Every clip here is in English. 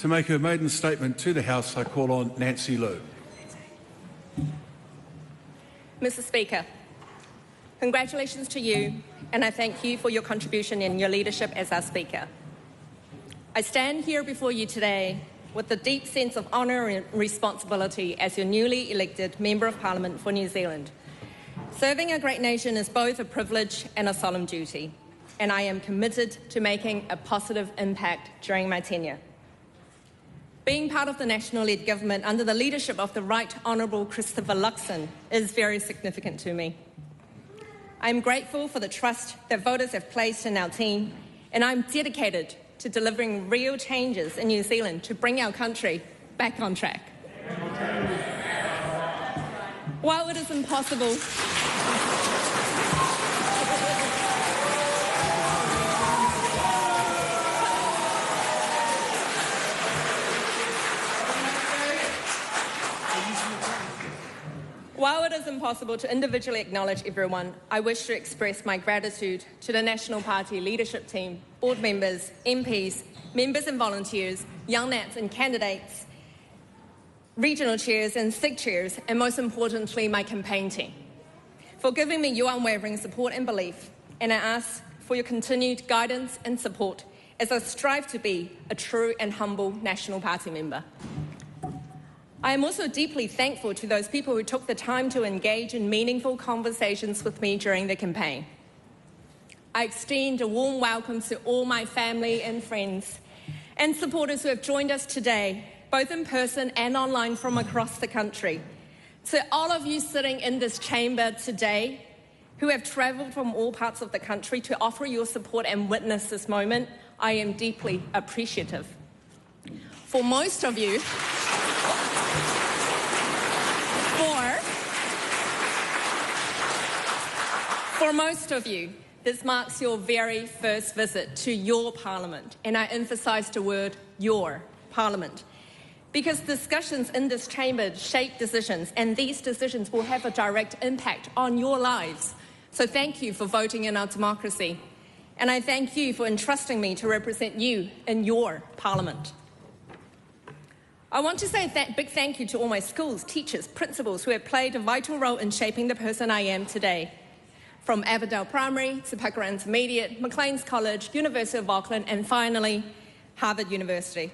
To make her maiden statement to the House, I call on Nancy Lowe. Mr. Speaker, congratulations to you, and I thank you for your contribution and your leadership as our Speaker. I stand here before you today with a deep sense of honour and responsibility as your newly elected Member of Parliament for New Zealand. Serving our great nation is both a privilege and a solemn duty, and I am committed to making a positive impact during my tenure. Being part of the national-led government under the leadership of the Right Honourable Christopher Luxon is very significant to me. I am grateful for the trust that voters have placed in our team, and I'm dedicated to delivering real changes in New Zealand to bring our country back on track. While it is impossible to individually acknowledge everyone, I wish to express my gratitude to the National Party leadership team, board members, MPs, members and volunteers, young nats and candidates, regional chairs and SIG chairs, and most importantly, my campaign team, for giving me your unwavering support and belief, and I ask for your continued guidance and support as I strive to be a true and humble National Party member. I am also deeply thankful to those people who took the time to engage in meaningful conversations with me during the campaign. I extend a warm welcome to all my family and friends and supporters who have joined us today, both in person and online from across the country. To all of you sitting in this chamber today who have travelled from all parts of the country to offer your support and witness this moment, I am deeply appreciative. For most of you, this marks your very first visit to your Parliament, and I emphasise the word your Parliament, because discussions in this chamber shape decisions, and these decisions will have a direct impact on your lives. So thank you for voting in our democracy, and I thank you for entrusting me to represent you in your Parliament. I want to say a big thank you to all my schools, teachers, principals who have played a vital role in shaping the person I am today. From Aberdale Primary to Pucker Intermediate, Maclean's College, University of Auckland, and finally, Harvard University.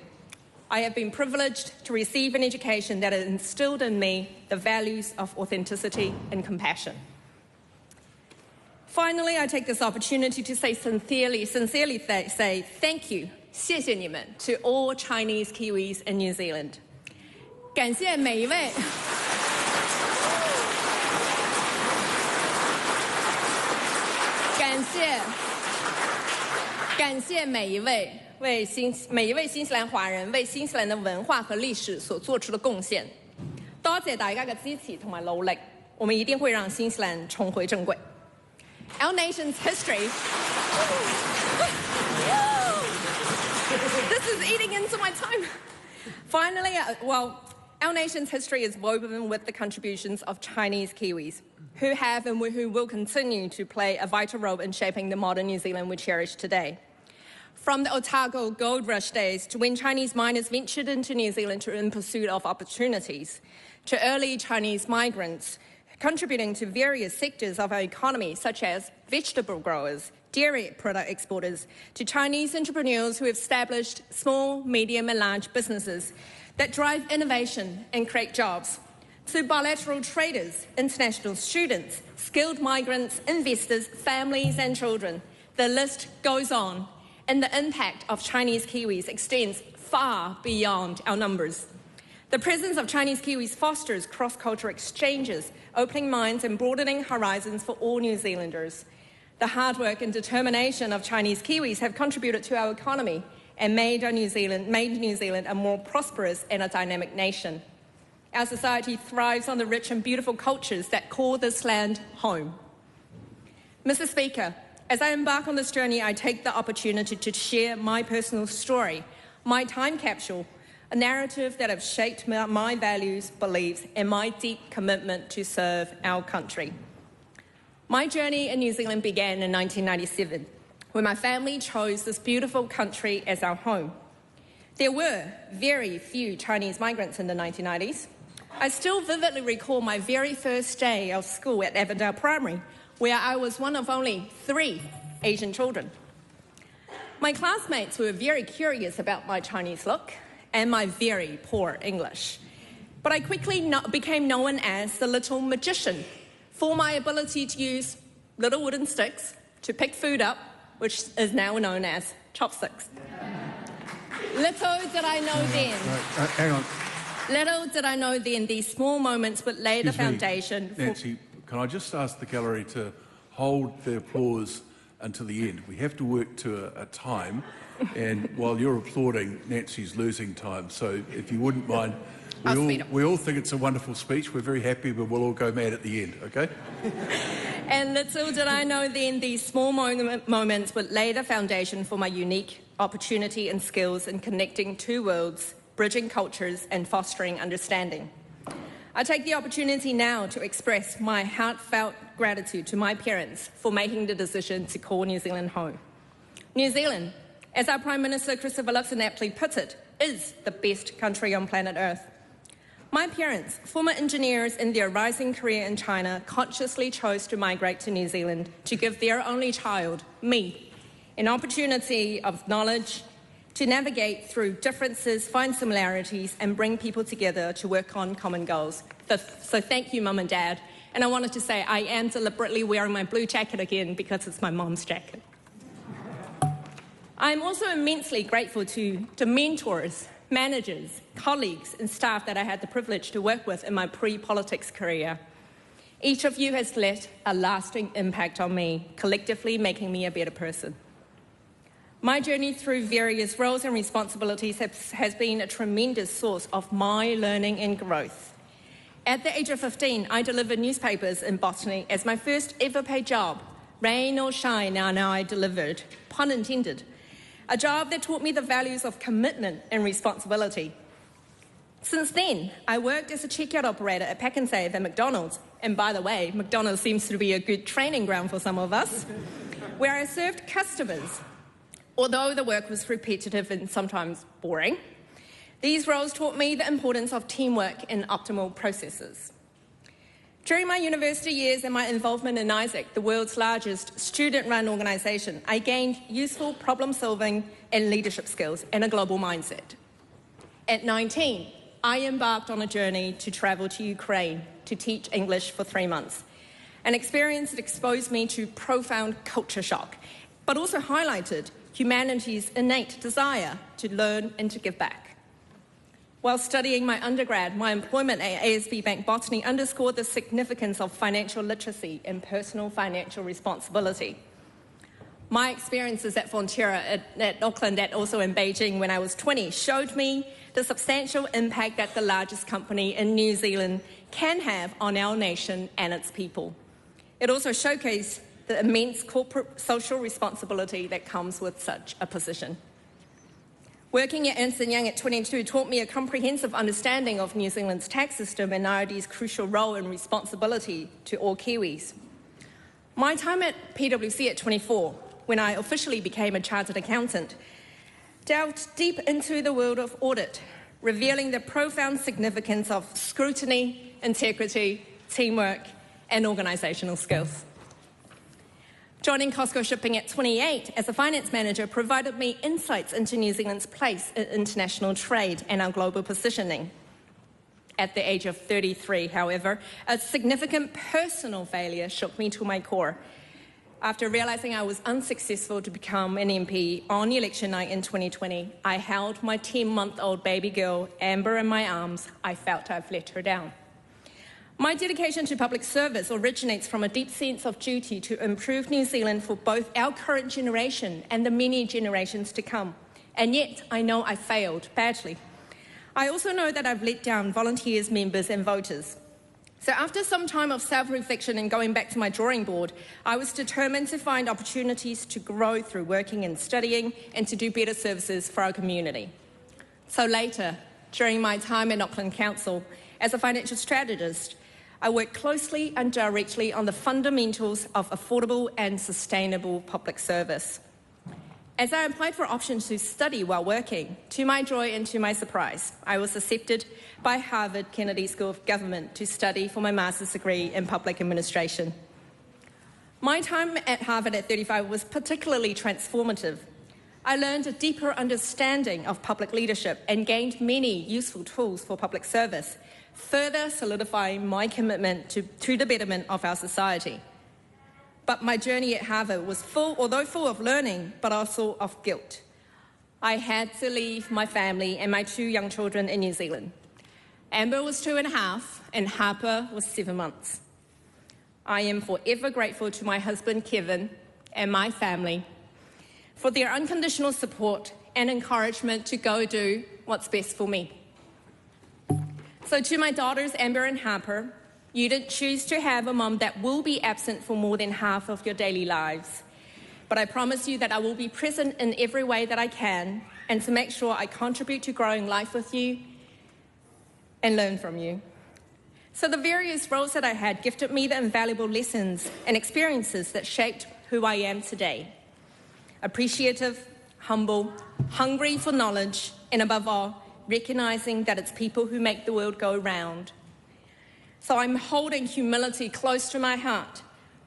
I have been privileged to receive an education that has instilled in me the values of authenticity and compassion. Finally, I take this opportunity to say sincerely say thank you, 谢谢你们, to all Chinese Kiwis in New Zealand. 感谢每一位新西兰华人为新西兰的文化和历史所做出的贡献。多謝大家嘅支持同埋努力，我們一定會讓新西蘭重回正軌。Our nation's history. This is eating into my time. Finally, our nation's history is woven with the contributions of Chinese Kiwis, who have and who will continue to play a vital role in shaping the modern New Zealand we cherish today. From the Otago Gold Rush days to when Chinese miners ventured into New Zealand in pursuit of opportunities, to early Chinese migrants contributing to various sectors of our economy, such as vegetable growers, dairy product exporters, to Chinese entrepreneurs who have established small, medium and large businesses that drive innovation and create jobs, to bilateral traders, international students, skilled migrants, investors, families and children. The list goes on, and the impact of Chinese Kiwis extends far beyond our numbers. The presence of Chinese Kiwis fosters cross-cultural exchanges, opening minds and broadening horizons for all New Zealanders. The hard work and determination of Chinese Kiwis have contributed to our economy and made New Zealand a more prosperous and a dynamic nation. Our society thrives on the rich and beautiful cultures that call this land home. Mr. Speaker, as I embark on this journey, I take the opportunity to share my personal story, my time capsule, a narrative that has shaped my values, beliefs, and my deep commitment to serve our country. My journey in New Zealand began in 1997, when my family chose this beautiful country as our home. There were very few Chinese migrants in the 1990s. I still vividly recall my very first day of school at Avondale Primary, where I was one of only 3 Asian children. My classmates were very curious about my Chinese look and my very poor English. But I quickly became known as the little magician for my ability to use little wooden sticks to pick food up, which is now known as chopsticks. Little did I know then. Hang on. Little did I know then these small moments would lay the foundation for... Nancy, can I just ask the gallery to hold the applause until the end? We have to work to a time, and while you're applauding, Nancy's losing time. So if you wouldn't mind, we all think it's a wonderful speech. We're very happy, but we'll all go mad at the end, okay? And little did I know then these small moments would lay the foundation for my unique opportunity and skills in connecting 2 worlds, bridging cultures and fostering understanding. I take the opportunity now to express my heartfelt gratitude to my parents for making the decision to call New Zealand home. New Zealand, as our Prime Minister Christopher Luxon aptly put it, is the best country on planet Earth. My parents, former engineers in their rising career in China, consciously chose to migrate to New Zealand to give their only child, me, an opportunity of knowledge to navigate through differences, find similarities, and bring people together to work on common goals. So thank you, Mum and Dad. And I wanted to say I am deliberately wearing my blue jacket again because it's my mum's jacket. I'm also immensely grateful to mentors, managers, colleagues, and staff that I had the privilege to work with in my pre-politics career. Each of you has left a lasting impact on me, collectively making me a better person. My journey through various roles and responsibilities has been a tremendous source of my learning and growth. At the age of 15, I delivered newspapers in Botany as my first ever paid job. Rain or shine, now I delivered, pun intended. A job that taught me the values of commitment and responsibility. Since then, I worked as a checkout operator at Pack and Save at McDonald's. And by the way, McDonald's seems to be a good training ground for some of us, where I served customers. Although the work was repetitive and sometimes boring, these roles taught me the importance of teamwork and optimal processes. During my university years and my involvement in AISAC, the world's largest student-run organisation, I gained useful problem-solving and leadership skills and a global mindset. At 19, I embarked on a journey to travel to Ukraine to teach English for 3 months, an experience that exposed me to profound culture shock, but also highlighted humanity's innate desire to learn and to give back. While studying my undergrad, my employment at ASB Bank Botany underscored the significance of financial literacy and personal financial responsibility. My experiences at Fonterra, at Auckland, and also in Beijing when I was 20, showed me the substantial impact that the largest company in New Zealand can have on our nation and its people. It also showcased the immense corporate social responsibility that comes with such a position. Working at Ernst & Young at 22 taught me a comprehensive understanding of New Zealand's tax system and RD's crucial role and responsibility to all Kiwis. My time at PwC at 24, when I officially became a chartered accountant, delved deep into the world of audit, revealing the profound significance of scrutiny, integrity, teamwork, and organisational skills. Joining Costco Shipping at 28 as a finance manager provided me insights into New Zealand's place in international trade and our global positioning. At the age of 33, however, a significant personal failure shook me to my core. After realising I was unsuccessful to become an MP on election night in 2020, I held my 10-month-old baby girl, Amber, in my arms. I felt I've let her down. My dedication to public service originates from a deep sense of duty to improve New Zealand for both our current generation and the many generations to come. And yet, I know I failed badly. I also know that I've let down volunteers, members and voters. So after some time of self-reflection and going back to my drawing board, I was determined to find opportunities to grow through working and studying and to do better services for our community. So later, during my time in Auckland Council, as a financial strategist, I worked closely and directly on the fundamentals of affordable and sustainable public service. As I applied for options to study while working, to my joy and to my surprise, I was accepted by Harvard Kennedy School of Government to study for my master's degree in public administration. My time at Harvard at 35 was particularly transformative. I learned a deeper understanding of public leadership and gained many useful tools for public service, further solidifying my commitment to the betterment of our society. But my journey at Harvard was although full of learning, but also of guilt. I had to leave my family and my 2 young children in New Zealand. Amber was 2.5 and Harper was 7 months. I am forever grateful to my husband, Kevin, and my family for their unconditional support and encouragement to go do what's best for me. So to my daughters, Amber and Harper, you didn't choose to have a mom that will be absent for more than half of your daily lives. But I promise you that I will be present in every way that I can and to make sure I contribute to growing life with you and learn from you. So the various roles that I had gifted me the invaluable lessons and experiences that shaped who I am today. Appreciative, humble, hungry for knowledge, and above all, recognizing that it's people who make the world go round. So I'm holding humility close to my heart,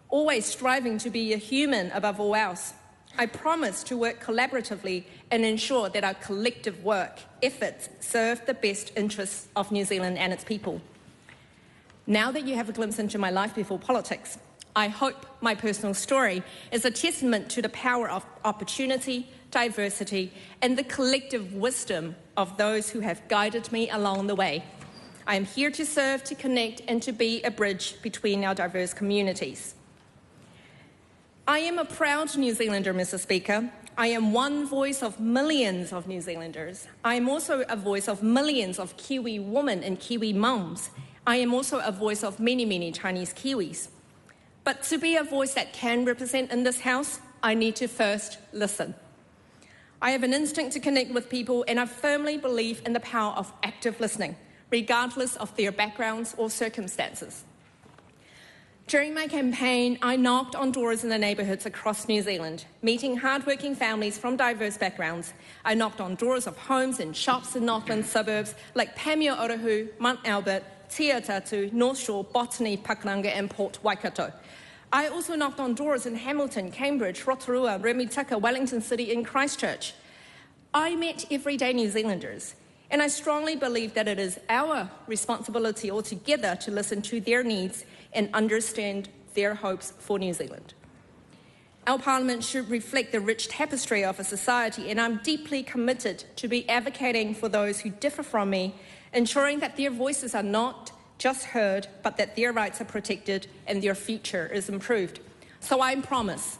always striving to be a human above all else. I promise to work collaboratively and ensure that our collective work efforts serve the best interests of New Zealand and its people. Now that you have a glimpse into my life before politics, I hope my personal story is a testament to the power of opportunity, diversity, and the collective wisdom of those who have guided me along the way. I am here to serve, to connect, and to be a bridge between our diverse communities. I am a proud New Zealander, Mr. Speaker. I am one voice of millions of New Zealanders. I am also a voice of millions of Kiwi women and Kiwi mums. I am also a voice of many, many Chinese Kiwis. But to be a voice that can represent in this House, I need to first listen. I have an instinct to connect with people, and I firmly believe in the power of active listening, regardless of their backgrounds or circumstances. During my campaign, I knocked on doors in the neighbourhoods across New Zealand, meeting hardworking families from diverse backgrounds. I knocked on doors of homes and shops in Northland suburbs like Pamio Otahu, Mount Albert, Tiatatu, North Shore, Botany, Pakuranga and Port Waikato. I also knocked on doors in Hamilton, Cambridge, Rotorua, Remitaka, Wellington City and Christchurch. I met everyday New Zealanders, and I strongly believe that it is our responsibility altogether to listen to their needs and understand their hopes for New Zealand. Our Parliament should reflect the rich tapestry of a society, and I'm deeply committed to be advocating for those who differ from me, ensuring that their voices are not just heard, but that their rights are protected and their future is improved. So I promise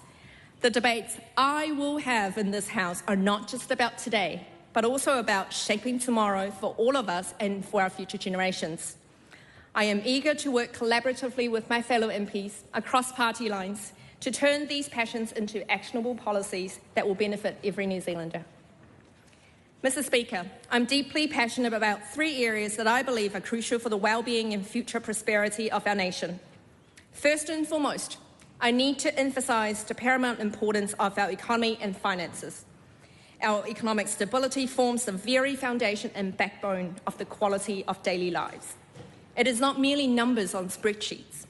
the debates I will have in this House are not just about today, but also about shaping tomorrow for all of us and for our future generations. I am eager to work collaboratively with my fellow MPs across party lines to turn these passions into actionable policies that will benefit every New Zealander. Mr. Speaker, I'm deeply passionate about 3 areas that I believe are crucial for the well-being and future prosperity of our nation. First and foremost, I need to emphasise the paramount importance of our economy and finances. Our economic stability forms the very foundation and backbone of the quality of daily lives. It is not merely numbers on spreadsheets,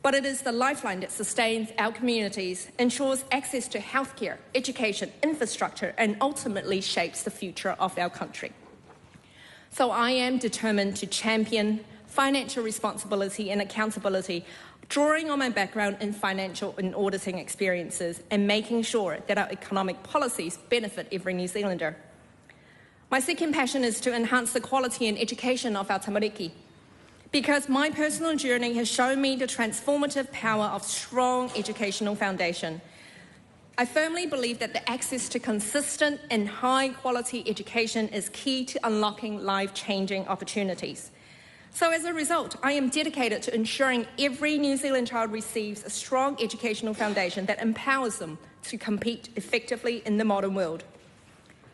but it is the lifeline that sustains our communities, ensures access to healthcare, education, infrastructure, and ultimately shapes the future of our country. So I am determined to champion financial responsibility and accountability, drawing on my background in financial and auditing experiences and making sure that our economic policies benefit every New Zealander. My second passion is to enhance the quality and education of our tamariki, because my personal journey has shown me the transformative power of strong educational foundation. I firmly believe that the access to consistent and high-quality education is key to unlocking life-changing opportunities. So as a result, I am dedicated to ensuring every New Zealand child receives a strong educational foundation that empowers them to compete effectively in the modern world.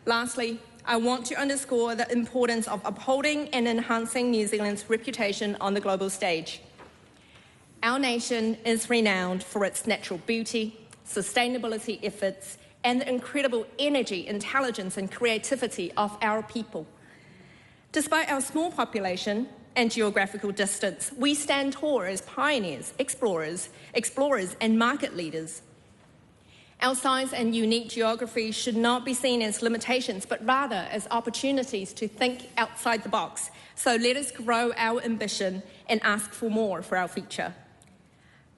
Lastly, I want to underscore the importance of upholding and enhancing New Zealand's reputation on the global stage. Our nation is renowned for its natural beauty, sustainability efforts, and the incredible energy, intelligence, and creativity of our people. Despite our small population and geographical distance, we stand tall as pioneers, explorers, and market leaders. Our size and unique geography should not be seen as limitations, but rather as opportunities to think outside the box. So let us grow our ambition and ask for more for our future.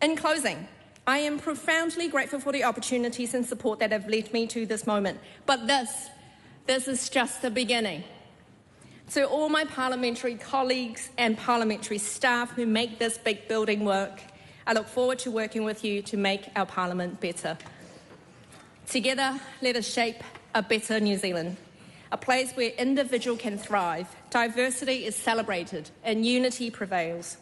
In closing, I am profoundly grateful for the opportunities and support that have led me to this moment. But this is just the beginning. To all my parliamentary colleagues and parliamentary staff who make this big building work, I look forward to working with you to make our parliament better. Together, let us shape a better New Zealand, a place where individual can thrive, diversity is celebrated, and unity prevails.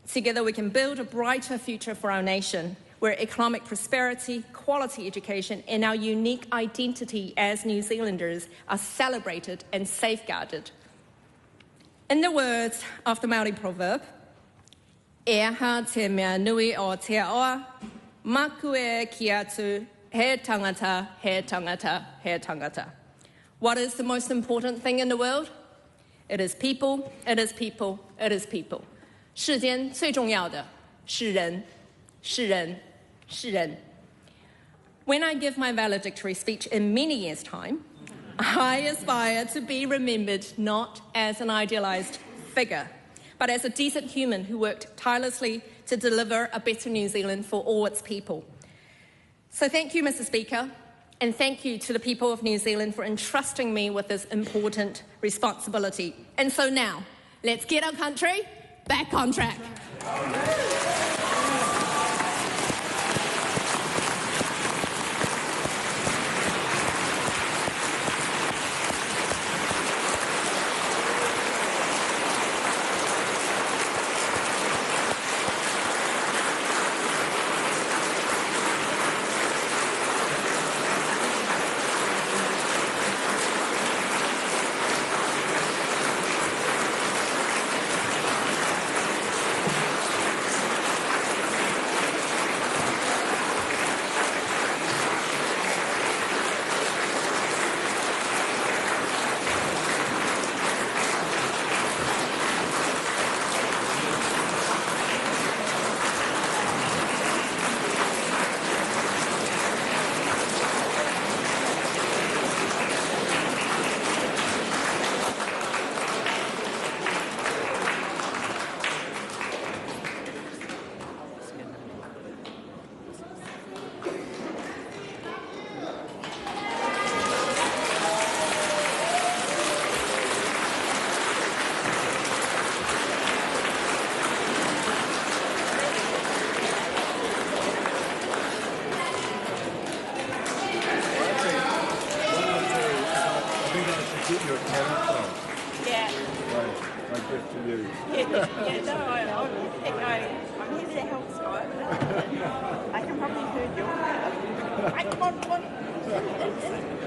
Together we can build a brighter future for our nation, where economic prosperity, quality education, and our unique identity as New Zealanders are celebrated and safeguarded. In the words of the Māori proverb, e aha te mea nui o te aoa, maku e ki atu, he tangata, he tangata, he tangata. What is the most important thing in the world? It is people, it is people, it is people. 世间最重要的是人，是人，是人。When I give my valedictory speech in many years' time, I aspire to be remembered not as an idealised figure, but as a decent human who worked tirelessly to deliver a better New Zealand for all its people. So thank you, Mr. Speaker, and thank you to the people of New Zealand for entrusting me with this important responsibility. And so now, let's get our country back on track. I can probably hear you. Come on.